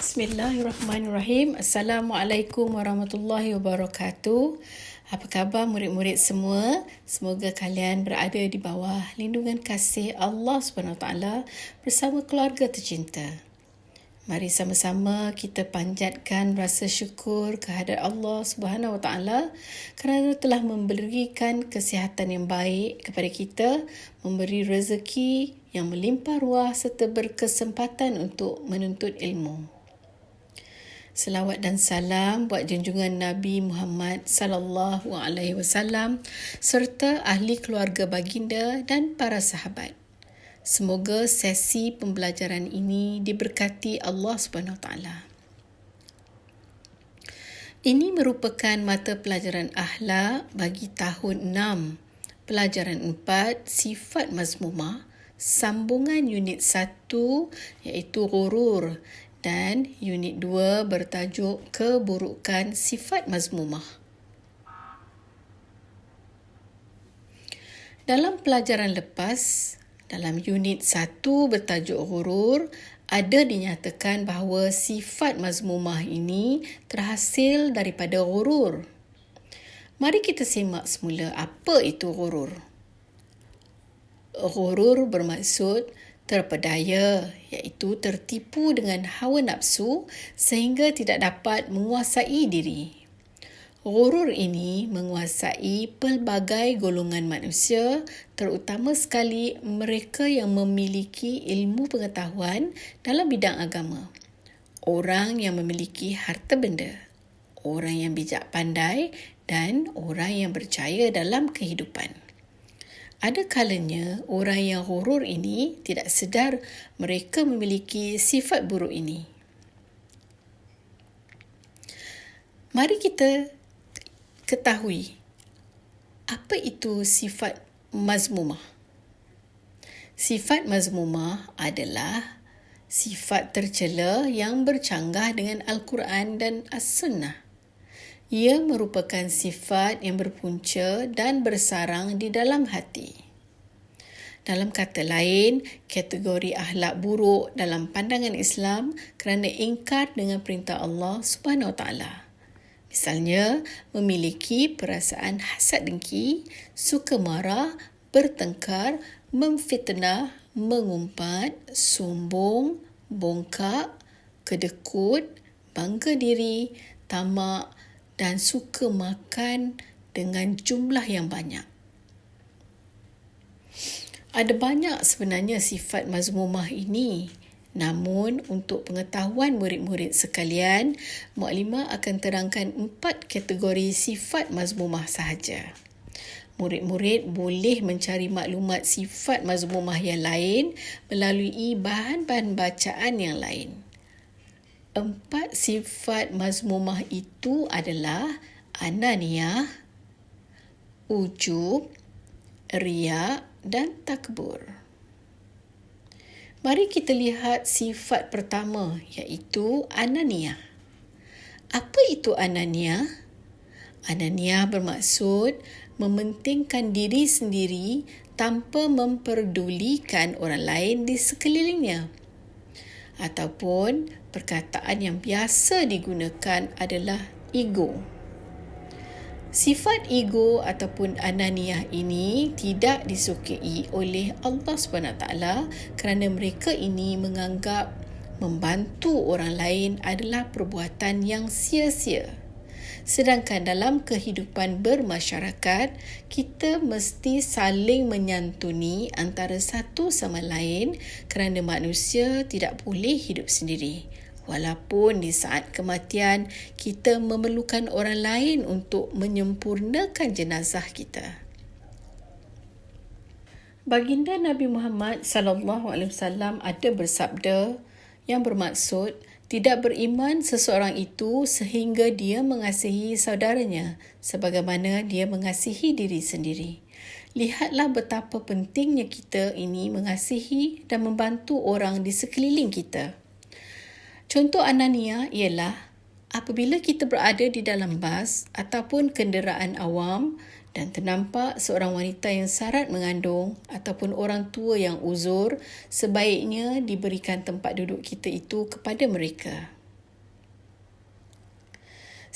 Bismillahirrahmanirrahim. Assalamualaikum warahmatullahi wabarakatuh. Apa khabar murid-murid semua? Semoga kalian berada di bawah lindungan kasih Allah SWT bersama keluarga tercinta. Mari sama-sama kita panjatkan rasa syukur kehadrat Allah SWT kerana telah memberikan kesihatan yang baik kepada kita, memberi rezeki yang melimpah ruah serta berkesempatan untuk menuntut ilmu. Selawat dan salam buat junjungan Nabi Muhammad sallallahu alaihi wasallam serta ahli keluarga baginda dan para sahabat. Semoga sesi pembelajaran ini diberkati Allah SWT. Ini merupakan mata pelajaran akhlak bagi tahun 6, pelajaran 4, sifat mazmumah, sambungan unit 1 iaitu ghurur dan unit 2 bertajuk keburukan sifat mazmumah. Dalam pelajaran lepas, dalam unit 1 bertajuk ghurur, ada dinyatakan bahawa sifat mazmumah ini terhasil daripada ghurur. Mari kita semak semula apa itu ghurur. Ghurur bermaksud terpedaya, iaitu tertipu dengan hawa nafsu sehingga tidak dapat menguasai diri. Ghurur ini menguasai pelbagai golongan manusia, terutama sekali mereka yang memiliki ilmu pengetahuan dalam bidang agama. Orang yang memiliki harta benda, orang yang bijak pandai dan orang yang percaya dalam kehidupan. Ada kalanya orang yang ghurur ini tidak sedar mereka memiliki sifat buruk ini. Mari kita ketahui apa itu sifat mazmumah. Sifat mazmumah adalah sifat tercela yang bercanggah dengan Al-Quran dan As-Sunnah. Ia merupakan sifat yang berpunca dan bersarang di dalam hati. Dalam kata lain, kategori akhlak buruk dalam pandangan Islam kerana ingkar dengan perintah Allah SWT. Misalnya, memiliki perasaan hasad dengki, suka marah, bertengkar, memfitnah, mengumpat, sombong, bongkak, kedekut, bangga diri, tamak dan suka makan dengan jumlah yang banyak. Ada banyak sebenarnya sifat mazmumah ini. Namun, untuk pengetahuan murid-murid sekalian, Muklimah akan terangkan 4 kategori sifat mazmumah sahaja. Murid-murid boleh mencari maklumat sifat mazmumah yang lain melalui bahan-bahan bacaan yang lain. 4 sifat mazmumah itu adalah ananiyah, ujub, riya dan takbur. Mari kita lihat sifat pertama iaitu ananiyah. Apa itu ananiyah? Ananiyah bermaksud mementingkan diri sendiri tanpa memperdulikan orang lain di sekelilingnya. Ataupun perkataan yang biasa digunakan adalah ego. Sifat ego ataupun ananiyah ini tidak disukai oleh Allah SWT kerana mereka ini menganggap membantu orang lain adalah perbuatan yang sia-sia. Sedangkan dalam kehidupan bermasyarakat, kita mesti saling menyantuni antara satu sama lain kerana manusia tidak boleh hidup sendiri. Walaupun di saat kematian, kita memerlukan orang lain untuk menyempurnakan jenazah kita. Baginda Nabi Muhammad SAW ada bersabda yang bermaksud, tidak beriman seseorang itu sehingga dia mengasihi saudaranya sebagaimana dia mengasihi diri sendiri. Lihatlah betapa pentingnya kita ini mengasihi dan membantu orang di sekeliling kita. Contoh ananiyah ialah apabila kita berada di dalam bas ataupun kenderaan awam dan ternampak seorang wanita yang sarat mengandung ataupun orang tua yang uzur, sebaiknya diberikan tempat duduk kita itu kepada mereka.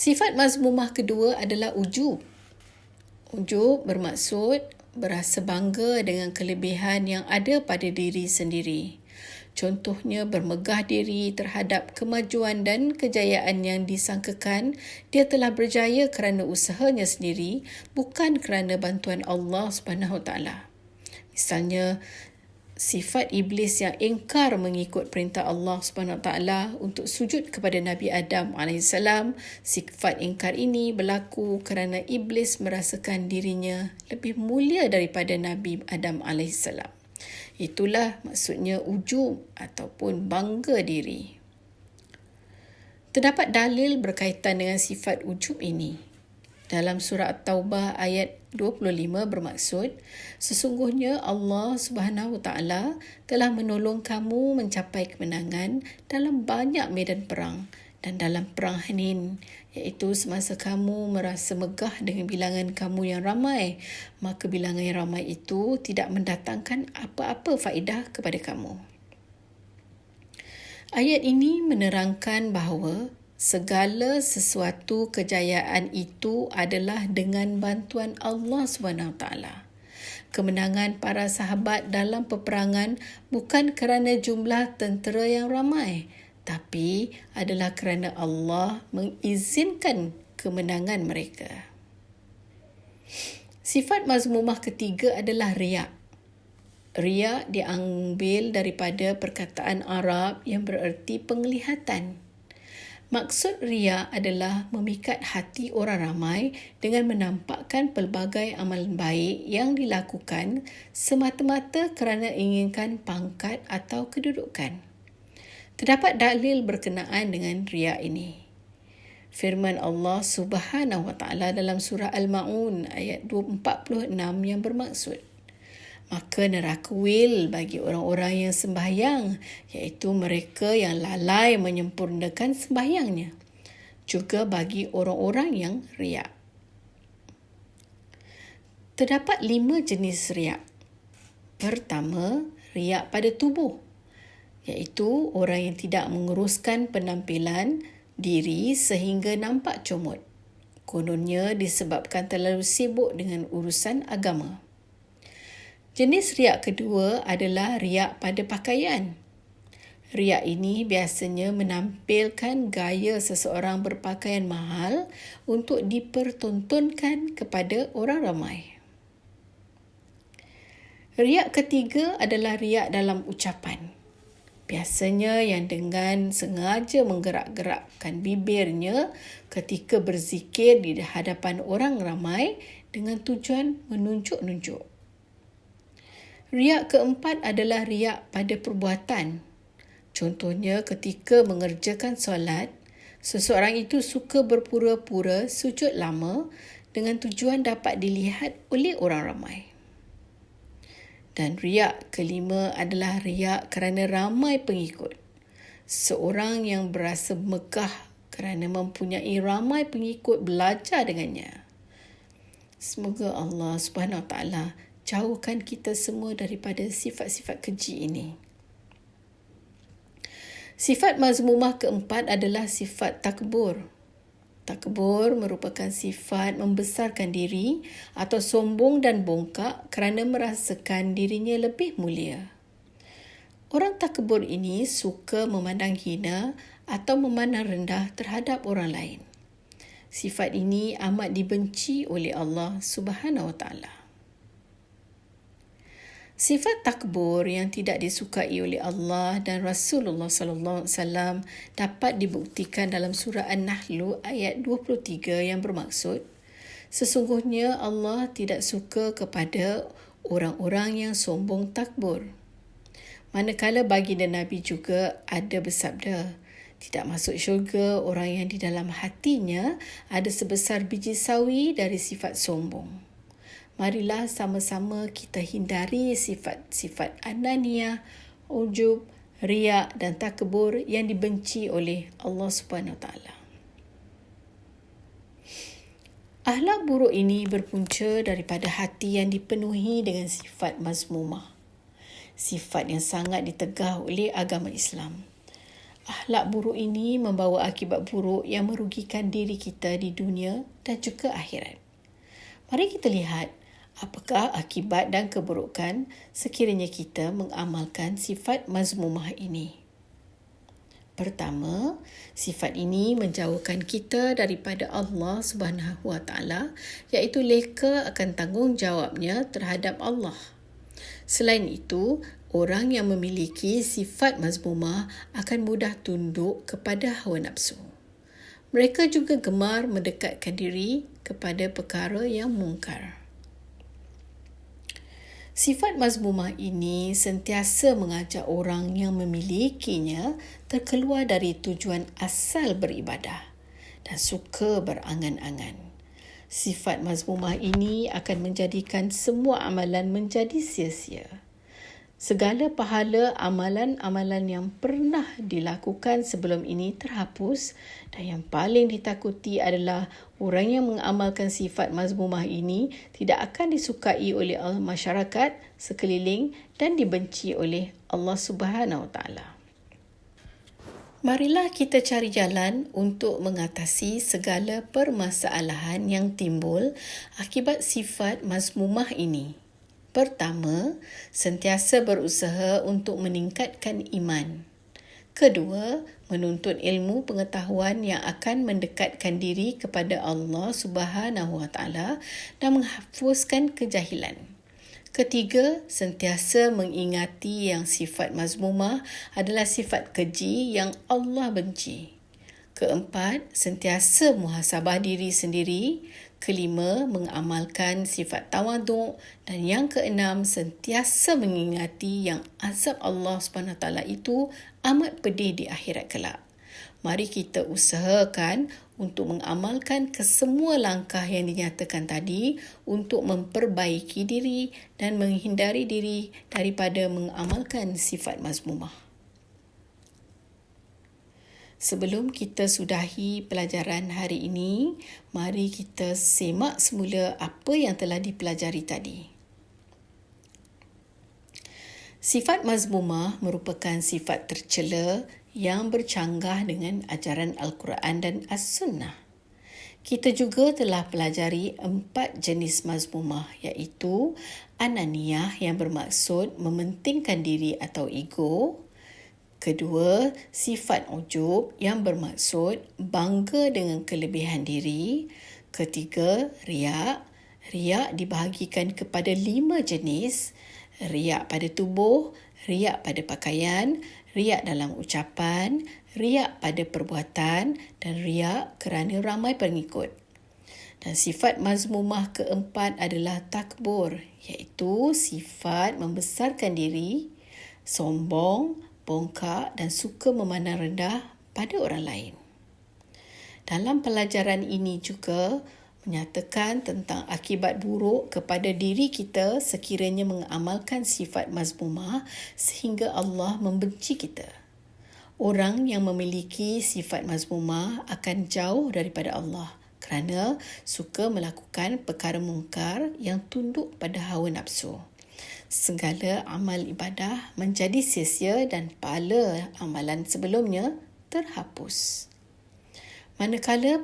Sifat mazmumah kedua adalah ujub. Ujub bermaksud berasa bangga dengan kelebihan yang ada pada diri sendiri. Contohnya bermegah diri terhadap kemajuan dan kejayaan yang disangkakan dia telah berjaya kerana usahanya sendiri, bukan kerana bantuan Allah SWT. Misalnya, sifat iblis yang ingkar mengikut perintah Allah SWT untuk sujud kepada Nabi Adam AS. Sifat ingkar ini berlaku kerana iblis merasakan dirinya lebih mulia daripada Nabi Adam AS. Itulah maksudnya ujub ataupun bangga diri. Terdapat dalil berkaitan dengan sifat ujub ini. Dalam surah At-Taubah ayat 25 bermaksud, sesungguhnya Allah SWT telah menolong kamu mencapai kemenangan dalam banyak medan perang dan dalam perang Hunain, iaitu semasa kamu merasa megah dengan bilangan kamu yang ramai, maka bilangan yang ramai itu tidak mendatangkan apa-apa faedah kepada kamu. Ayat ini menerangkan bahawa segala sesuatu kejayaan itu adalah dengan bantuan Allah SWT. Kemenangan para sahabat dalam peperangan bukan kerana jumlah tentera yang ramai, tapi adalah kerana Allah mengizinkan kemenangan mereka. Sifat mazmumah ketiga adalah riak. Riak diambil daripada perkataan Arab yang bererti penglihatan. Maksud riak adalah memikat hati orang ramai dengan menampakkan pelbagai amalan baik yang dilakukan semata-mata kerana inginkan pangkat atau kedudukan. Terdapat dalil berkenaan dengan riak ini. Firman Allah Subhanahu Wa Taala dalam surah Al-Ma'un ayat 46 yang bermaksud, maka neraka wil bagi orang-orang yang sembahyang, iaitu mereka yang lalai menyempurnakan sembahyangnya, juga bagi orang-orang yang riak. Terdapat 5 jenis riak. Pertama, riak pada tubuh, iaitu orang yang tidak menguruskan penampilan diri sehingga nampak comot. Kononnya disebabkan terlalu sibuk dengan urusan agama. Jenis riak kedua adalah riak pada pakaian. Riak ini biasanya menampilkan gaya seseorang berpakaian mahal untuk dipertontonkan kepada orang ramai. Riak ketiga adalah riak dalam ucapan. Biasanya yang dengan sengaja menggerak-gerakkan bibirnya ketika berzikir di hadapan orang ramai dengan tujuan menunjuk-nunjuk. Riak keempat adalah riak pada perbuatan. Contohnya ketika mengerjakan solat, seseorang itu suka berpura-pura sujud lama dengan tujuan dapat dilihat oleh orang ramai. Dan riak kelima adalah riak kerana ramai pengikut. Seorang yang berasa megah kerana mempunyai ramai pengikut belajar dengannya. Semoga Allah SWT jauhkan kita semua daripada sifat-sifat keji ini. Sifat mazmumah keempat adalah sifat takbur. Takbur merupakan sifat membesarkan diri atau sombong dan bongkak kerana merasakan dirinya lebih mulia. Orang takbur ini suka memandang hina atau memandang rendah terhadap orang lain. Sifat ini amat dibenci oleh Allah Subhanahu Wa Taala. Sifat takbur yang tidak disukai oleh Allah dan Rasulullah SAW dapat dibuktikan dalam surah An-Nahl ayat 23 yang bermaksud, sesungguhnya Allah tidak suka kepada orang-orang yang sombong takbur. Manakala baginda Nabi juga ada bersabda, tidak masuk syurga orang yang di dalam hatinya ada sebesar biji sawi dari sifat sombong. Marilah sama-sama kita hindari sifat-sifat ananiah, ujub, riak dan takbur yang dibenci oleh Allah SWT. Akhlak buruk ini berpunca daripada hati yang dipenuhi dengan sifat mazmumah. Sifat yang sangat ditegah oleh agama Islam. Akhlak buruk ini membawa akibat buruk yang merugikan diri kita di dunia dan juga akhirat. Mari kita lihat apakah akibat dan keburukan sekiranya kita mengamalkan sifat mazmumah ini. Pertama, sifat ini menjauhkan kita daripada Allah Subhanahu Wa Taala, iaitu leka akan tanggungjawabnya terhadap Allah. Selain itu, orang yang memiliki sifat mazmumah akan mudah tunduk kepada hawa nafsu. Mereka juga gemar mendekatkan diri kepada perkara yang mungkar. Sifat mazmumah ini sentiasa mengajak orang yang memilikinya terkeluar dari tujuan asal beribadah dan suka berangan-angan. Sifat mazmumah ini akan menjadikan semua amalan menjadi sia-sia. Segala pahala amalan-amalan yang pernah dilakukan sebelum ini terhapus dan yang paling ditakuti adalah orang yang mengamalkan sifat mazmumah ini tidak akan disukai oleh masyarakat sekeliling dan dibenci oleh Allah Subhanahu Wa Taala. Marilah kita cari jalan untuk mengatasi segala permasalahan yang timbul akibat sifat mazmumah ini. Pertama, sentiasa berusaha untuk meningkatkan iman. Kedua, menuntut ilmu pengetahuan yang akan mendekatkan diri kepada Allah Subhanahu Wa Taala dan menghapuskan kejahilan. Ketiga, sentiasa mengingati yang sifat mazmumah adalah sifat keji yang Allah benci. Keempat, sentiasa muhasabah diri sendiri. Kelima, mengamalkan sifat tawaduk. Dan yang keenam, sentiasa mengingati yang azab Allah SWT itu amat pedih di akhirat kelak. Mari kita usahakan untuk mengamalkan kesemua langkah yang dinyatakan tadi untuk memperbaiki diri dan menghindari diri daripada mengamalkan sifat mazmumah. Sebelum kita sudahi pelajaran hari ini, mari kita semak semula apa yang telah dipelajari tadi. Sifat mazmumah merupakan sifat tercela yang bercanggah dengan ajaran Al-Quran dan As-Sunnah. Kita juga telah pelajari 4 jenis mazmumah, iaitu ananiyah yang bermaksud mementingkan diri atau ego. Kedua, sifat ujub yang bermaksud bangga dengan kelebihan diri. Ketiga, riak. Riak dibahagikan kepada 5 jenis. Riak pada tubuh, riak pada pakaian, riak dalam ucapan, riak pada perbuatan dan riak kerana ramai pengikut. Dan sifat mazmumah keempat adalah takbur, iaitu sifat membesarkan diri, sombong, bongkak dan suka memandang rendah pada orang lain. Dalam pelajaran ini juga menyatakan tentang akibat buruk kepada diri kita sekiranya mengamalkan sifat mazmumah sehingga Allah membenci kita. Orang yang memiliki sifat mazmumah akan jauh daripada Allah kerana suka melakukan perkara mungkar yang tunduk pada hawa nafsu. Segala amal ibadah menjadi sia-sia dan pahala amalan sebelumnya terhapus. Manakala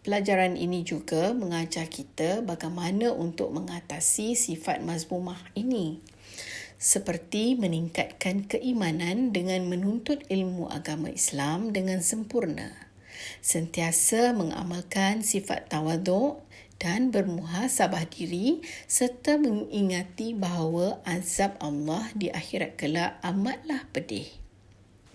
pelajaran ini juga mengajar kita bagaimana untuk mengatasi sifat mazmumah ini, seperti meningkatkan keimanan dengan menuntut ilmu agama Islam dengan sempurna, sentiasa mengamalkan sifat tawaduk dan bermuhasabah diri serta mengingati bahawa azab Allah di akhirat kelak amatlah pedih.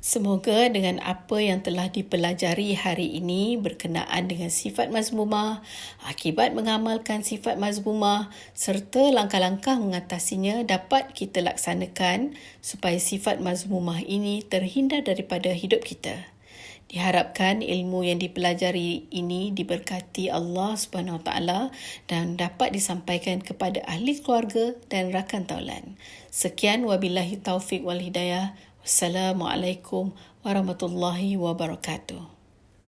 Semoga dengan apa yang telah dipelajari hari ini berkenaan dengan sifat mazmumah, akibat mengamalkan sifat mazmumah serta langkah-langkah mengatasinya dapat kita laksanakan supaya sifat mazmumah ini terhindar daripada hidup kita. Diharapkan ilmu yang dipelajari ini diberkati Allah Subhanahu Wa Taala dan dapat disampaikan kepada ahli keluarga dan rakan taulan. Sekian, wabillahi taufik wal hidayah. Wassalamualaikum warahmatullahi wabarakatuh.